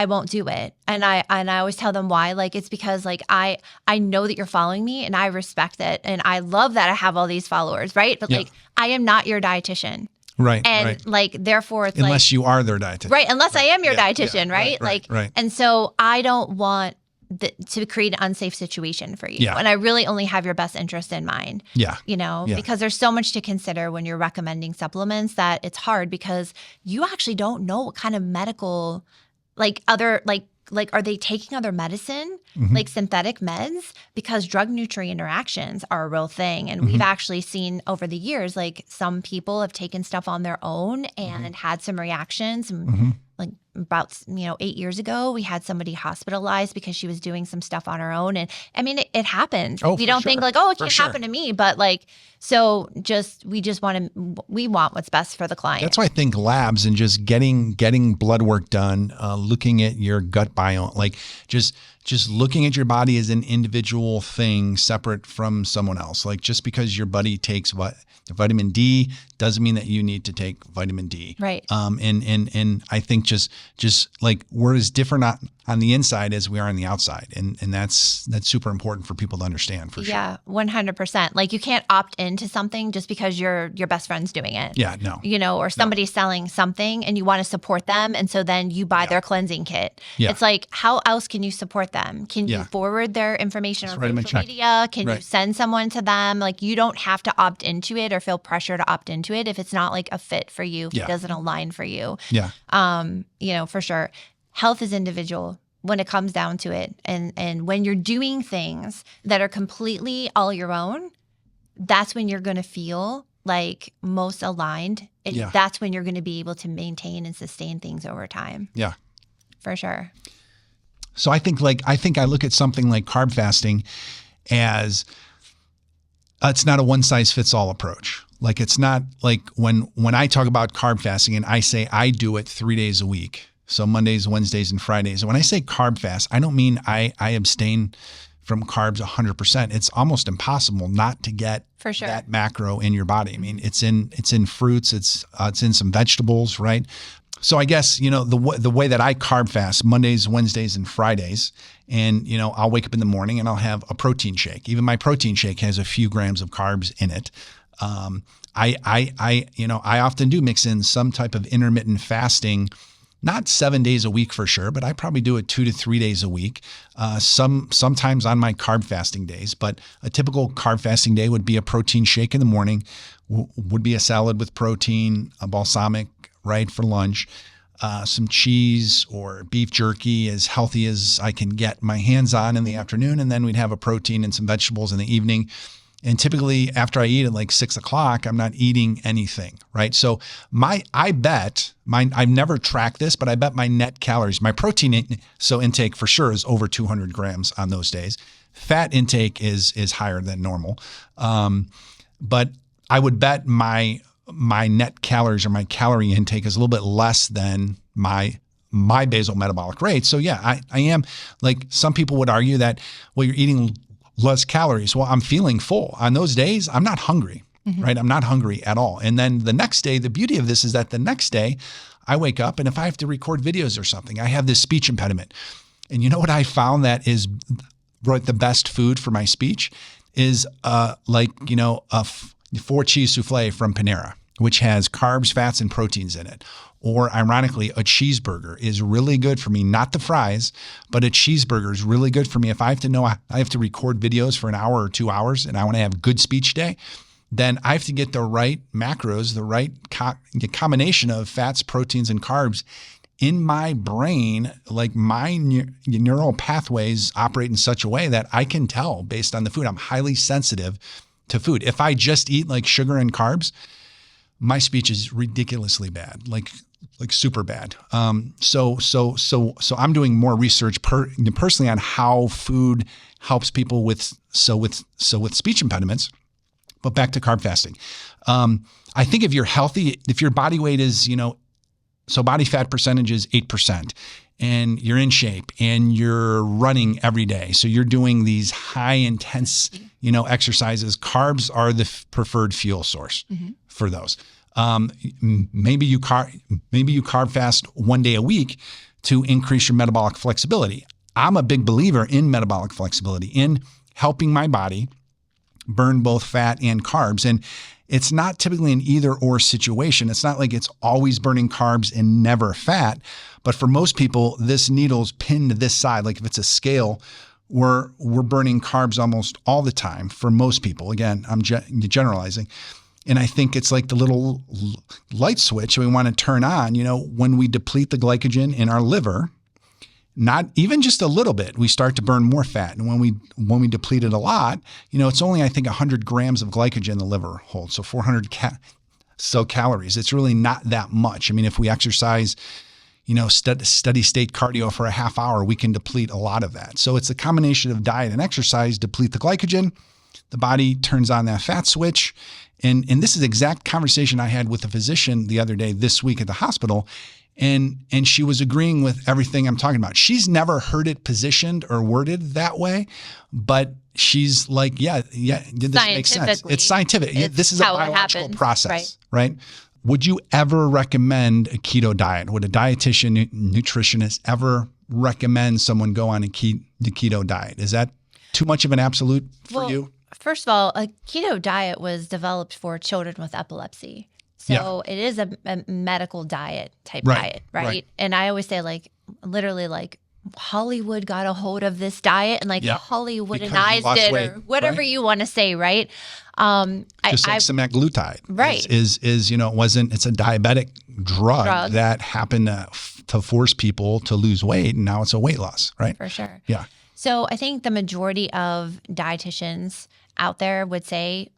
won't do it. And I always tell them why. Like, it's because I know that you're following me and I respect it. And I love that I have all these followers, right? But I am not your dietitian. Right. And therefore it's unless you are their dietitian. Right. Unless I am your dietitian, right? And so I don't want to create an unsafe situation for you. Yeah. And I really only have your best interest in mind. Yeah. Because there's so much to consider when you're recommending supplements that it's hard because you actually don't know what kind of medical, are they taking other medicine, like synthetic meds? Because drug-nutrient interactions are a real thing. And we've actually seen over the years, like some people have taken stuff on their own and had some reactions. Like about 8 years ago, we had somebody hospitalized because she was doing some stuff on her own. And it happens. We don't think it can't happen to me, but we want what's best for the client. That's why I think labs and just getting blood work done, looking at your gut biome, like just looking at your body as an individual thing separate from someone else. Like just because your buddy takes vitamin D doesn't mean that you need to take vitamin D. Right. And I think just like we're as different on the inside as we are on the outside. And that's super important for people to understand for sure. Yeah, 100%. Like you can't opt into something just because your best friend's doing it. Yeah, no. Or somebody's selling something and you want to support them. And so then you buy their cleansing kit. Yeah. It's like, how else can you support them? Can you forward their information on social media? Can you send someone to them? Like you don't have to opt into it or feel pressure to opt into it if it's not like a fit for you, if it doesn't align for you. Yeah. For sure. Health is individual. when it comes down to it. And when you're doing things that are completely all your own, that's when you're going to feel like most aligned. That's when you're going to be able to maintain and sustain things over time. Yeah. For sure. So I think I look at something like carb fasting as it's not a one size fits all approach. Like it's not like when I talk about carb fasting and I say I do it 3 days a week. So Mondays, Wednesdays, and Fridays. And when I say carb fast, I don't mean I abstain from carbs 100%. It's almost impossible not to get for sure that macro in your body. I mean, it's in fruits, it's in some vegetables, right? So I guess, the way that I carb fast Mondays, Wednesdays, and Fridays, and, I'll wake up in the morning and I'll have a protein shake. Even my protein shake has a few grams of carbs in it. I often do mix in some type of intermittent fasting, not 7 days a week for sure, but I probably do it 2 to 3 days a week. Sometimes on my carb fasting days, but a typical carb fasting day would be a protein shake in the morning, would be a salad with protein, a balsamic, right, for lunch, some cheese or beef jerky, as healthy as I can get my hands on in the afternoon. And then we'd have a protein and some vegetables in the evening. And typically after I eat at like 6 o'clock, I'm not eating anything, right? So I've never tracked this, but I bet my net calories, my protein intake for sure is over 200 grams on those days. Fat intake is higher than normal. But I would bet my net calories or my calorie intake is a little bit less than my basal metabolic rate. So yeah, I am, like some people would argue that, well, you're eating less calories. Well, I'm feeling full. On those days, I'm not hungry, right? I'm not hungry at all. And then the next day, the beauty of this is that the next day I wake up and if I have to record videos or something, I have this speech impediment. And you know what I found that is the best food for my speech is a 4-cheese souffle from Panera, which has carbs, fats, and proteins in it. Or ironically, a cheeseburger is really good for me, not the fries, but a cheeseburger is really good for me. If I have to know I have to record videos for an hour or 2 hours and I want to have a good speech day, then I have to get the right macros, the right combination of fats, proteins, and carbs in my brain. Like my neural pathways operate in such a way that I can tell based on the food. I'm highly sensitive to food. If I just eat like sugar and carbs, my speech is ridiculously bad, like super bad. So I'm doing more research personally on how food helps people with speech impediments. But back to carb fasting. I think if you're healthy, if your body weight is, so body fat percentage is 8%, and you're in shape and you're running every day, so you're doing these high intense, exercises, carbs are the preferred fuel source for those. Maybe you carb fast 1 day a week to increase your metabolic flexibility. I'm a big believer in metabolic flexibility, in helping my body burn both fat and carbs. And it's not typically an either or situation. It's not like it's always burning carbs and never fat. But for most people, this needle's pinned to this side. Like if it's a scale, we're burning carbs almost all the time for most people. Again, I'm generalizing. And I think it's like the little light switch we want to turn on, when we deplete the glycogen in our liver, not even just a little bit, we start to burn more fat. And when we deplete it a lot, it's only, I think, 100 grams of glycogen the liver holds. So 400 calories. It's really not that much. I mean, if we exercise, steady state cardio for a half hour, we can deplete a lot of that. So it's a combination of diet and exercise, deplete the glycogen. The body turns on that fat switch. And this is the exact conversation I had with a physician the other day, this week at the hospital. And she was agreeing with everything I'm talking about. She's never heard it positioned or worded that way, but she's like, yeah, this makes sense. It's scientific. This is a biological process, right? Would you ever recommend a keto diet? Would a dietitian, nutritionist ever recommend someone go on the keto diet? Is that too much of an absolute for you? First of all, a keto diet was developed for children with epilepsy. So it is a medical diet type diet, right? And I always say literally Hollywood got a hold of this diet and Hollywoodized it or whatever you want to say, right? Just like semaglutide, right? Is it's a diabetic drug that happened to to force people to lose weight, and now it's a weight loss, right? For sure. Yeah. So I think the majority of dietitians out there would say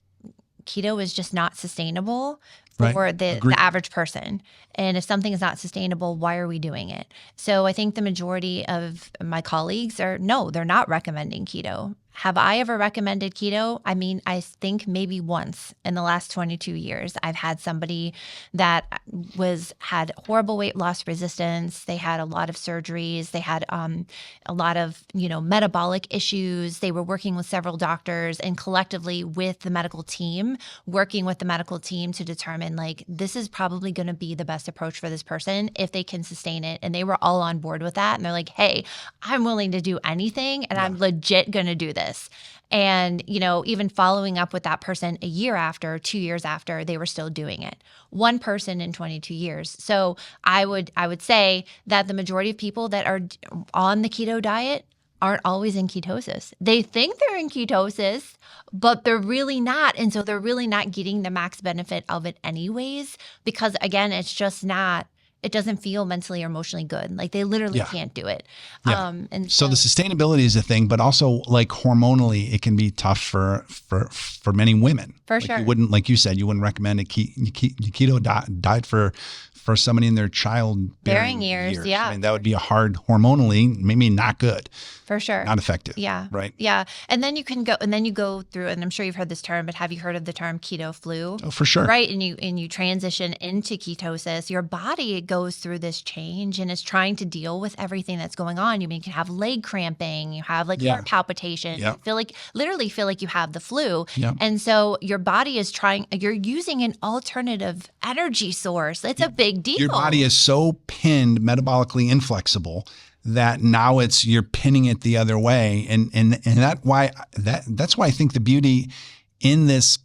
keto is just not sustainable for the average person. And if something is not sustainable, why are we doing it? So I think the majority of my colleagues they're not recommending keto. Have I ever recommended keto? I mean, I think maybe once in the last 22 years, I've had somebody that had horrible weight loss resistance. They had a lot of surgeries. They had a lot of, metabolic issues. They were working with several doctors and collectively with the medical team, working with the medical team to determine this is probably going to be the best approach for this person if they can sustain it. And they were all on board with that. And they're like, hey, I'm willing to do anything and I'm legit going to do this. And, even following up with that person a year after, 2 years after, they were still doing it. One person in 22 years. So I would say that the majority of people that are on the keto diet aren't always in ketosis. They think they're in ketosis, but they're really not. And so they're really not getting the max benefit of it anyways, because again, it's just not, it doesn't feel mentally or emotionally good. They literally can't do it. Yeah. And so the sustainability is a thing, but also hormonally, it can be tough for many women. For sure. You wouldn't, like you said, you wouldn't recommend a keto diet for somebody in their childbearing years. Yeah. I mean, that would be a hard hormonally, maybe not good. For sure. Not effective. Yeah. Right. Yeah. And then you go through, and I'm sure you've heard this term, but have you heard of the term keto flu? Oh, for sure. Right. And you transition into ketosis, your body goes through this change and is trying to deal with everything that's going on. You can have leg cramping, you have heart palpitations, you literally feel like you have the flu. Yep. And so your body is you're using an alternative energy source. It's a big deal. Your body is so pinned, metabolically inflexible, that now you're pinning it the other way. And that's why I think the beauty in this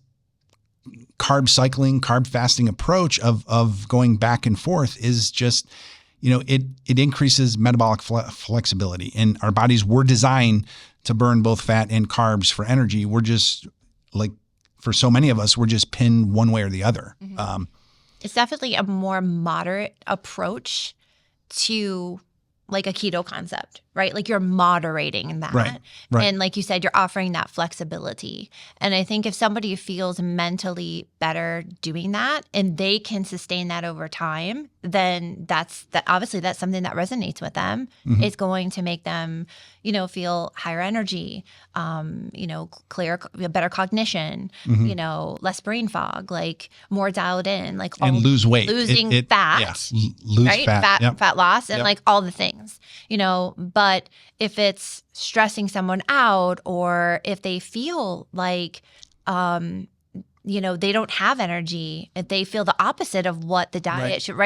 carb cycling, carb fasting approach of going back and forth is just, it increases metabolic flexibility, and our bodies were designed to burn both fat and carbs for energy. We're just for so many of us, we're just pinned one way or the other. Mm-hmm. It's definitely a more moderate approach to a keto concept, right? You're moderating that. Right. And like you said, you're offering that flexibility. And I think if somebody feels mentally better doing that and they can sustain that over time, then obviously that's something that resonates with them. Mm-hmm. It's going to make them, feel higher energy, clear, better cognition, mm-hmm. Less brain fog, more dialed in, and lose weight, losing fat, lose right? Fat loss, and all the things, but if it's stressing someone out, or if they feel they don't have energy, if they feel the opposite of what the diet should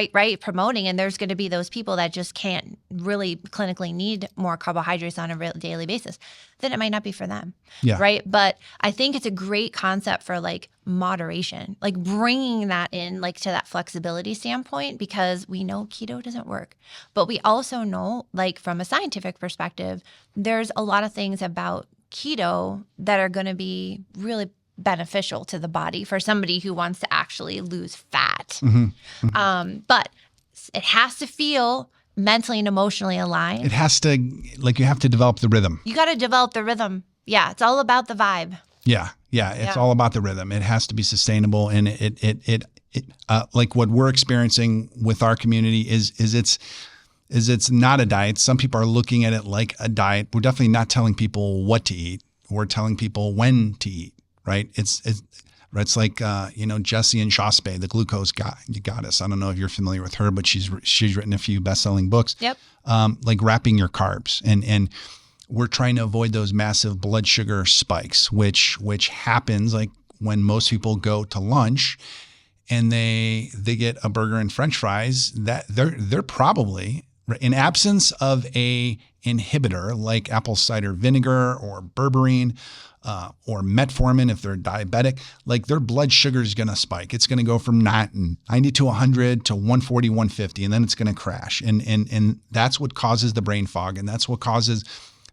promoting, and there's going to be those people that just can't really clinically need more carbohydrates on a daily basis, then it might not be for them. Yeah. Right. But I think it's a great concept for moderation, bringing that in to that flexibility standpoint, because we know keto doesn't work, but we also know from a scientific perspective, there's a lot of things about keto that are going to be really beneficial to the body for somebody who wants to actually lose fat. Mm-hmm. Mm-hmm. But it has to feel mentally and emotionally aligned. It has to, you have to develop the rhythm. You got to develop the rhythm. Yeah. It's all about the vibe. Yeah. It's all about the rhythm. It has to be sustainable. And it what we're experiencing with our community is it's not a diet. Some people are looking at it like a diet. We're definitely not telling people what to eat. We're telling people when to eat. Right. It's like, Jessie and Shaspe, the glucose goddess. I don't know if you're familiar with her, but she's written a few best-selling books. Yep. Wrapping your carbs. And we're trying to avoid those massive blood sugar spikes, which happens when most people go to lunch and they get a burger and French fries, that they're probably, in absence of a inhibitor like apple cider vinegar or berberine, or metformin if they're diabetic, their blood sugar is going to spike. It's going to go from 90 to 100 to 140, 150, and then it's going to crash. And that's what causes the brain fog, and that's what causes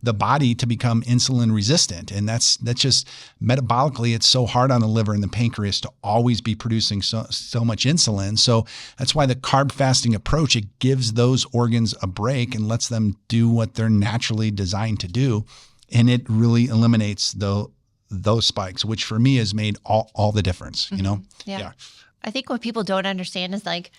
the body to become insulin resistant. And that's just metabolically, it's so hard on the liver and the pancreas to always be producing so much insulin. So that's why the carb fasting approach, it gives those organs a break and lets them do what they're naturally designed to do. And it really eliminates those spikes, which for me has made all the difference, you know? Yeah. I think what people don't understand is like,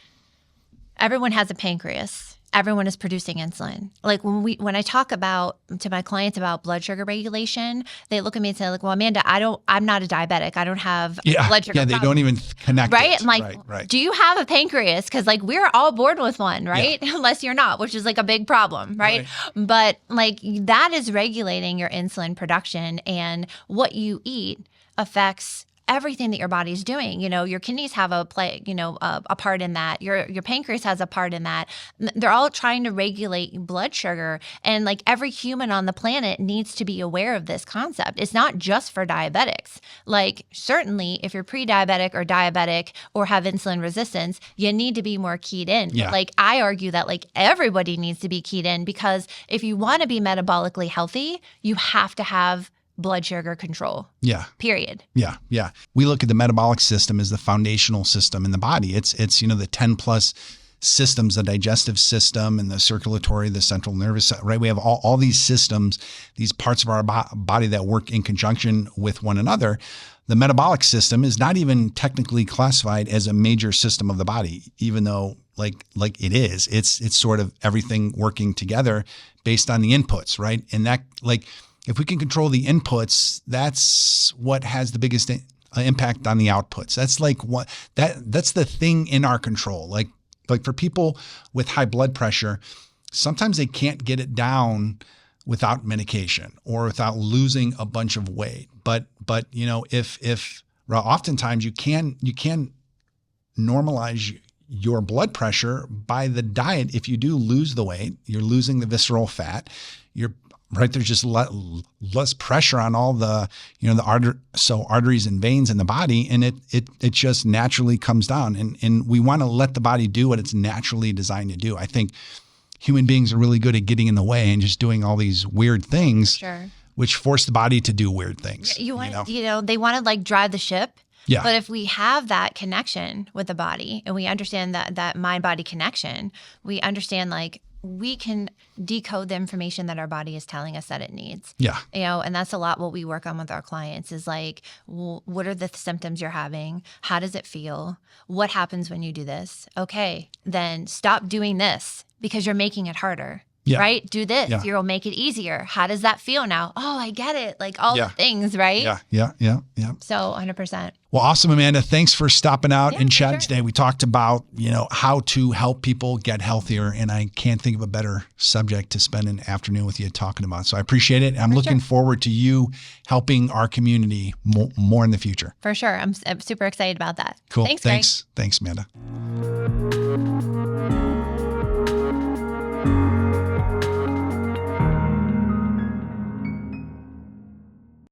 everyone has a pancreas. Everyone is producing insulin. Like when I talk to my clients about blood sugar regulation, they look at me and say like, well, Amanda, I'm not a diabetic. I don't have blood sugar. Yeah, they don't even connect right? it. I'm like, right. Do you have a pancreas? Because like we're all born with one, right? Yeah. Unless you're not, which is like a big problem, right? But like that is regulating your insulin production, and what you eat affects everything that your body's doing. You know, your kidneys have a part in that. Your pancreas has a part in that. They're all trying to regulate blood sugar. And like every human on the planet needs to be aware of this concept. It's not just for diabetics. Like certainly if you're pre-diabetic or diabetic or have insulin resistance, you need to be more keyed in. Yeah. Like I argue that like everybody needs to be keyed in, because if you want to be metabolically healthy, you have to have blood sugar control. Yeah. Period. Yeah. Yeah. We look at the metabolic system as the foundational system in the body. It's the 10 plus systems, the digestive system and the circulatory, the central nervous, right? We have all these systems, these parts of our body that work in conjunction with one another. The metabolic system is not even technically classified as a major system of the body, even though like it is. It's sort of everything working together based on the inputs, right? And that if we can control the inputs, that's what has the biggest impact on the outputs. That's that's the thing in our control. Like for people with high blood pressure, sometimes they can't get it down without medication or without losing a bunch of weight. But you know, if oftentimes you can normalize your blood pressure by the diet. If you do lose the weight, you're losing the visceral fat. There's just less pressure on all the, the arteries and veins in the body, and it just naturally comes down. And we want to let the body do what it's naturally designed to do. I think human beings are really good at getting in the way and just doing all these weird things, which force the body to do weird things. They want to like drive the ship. Yeah. But if we have that connection with the body and we understand that mind-body connection, we understand like we can decode the information that our body is telling us that it needs. Yeah. And that's a lot what we work on with our clients is like, what are the symptoms you're having? How does it feel? What happens when you do this? Okay, then stop doing this because you're making it harder. Yeah. Right? Do this. Yeah. You'll make it easier. How does that feel now? Oh, I get it. Like all the things, right? Yeah. So 100%. Well, awesome, Amanda. Thanks for stopping out and chatting sure. today. We talked about, how to help people get healthier, and I can't think of a better subject to spend an afternoon with you talking about. So I appreciate it. I'm looking forward to you helping our community more in the future. For sure. I'm super excited about that. Cool. Thanks, Greg. Thanks, Amanda.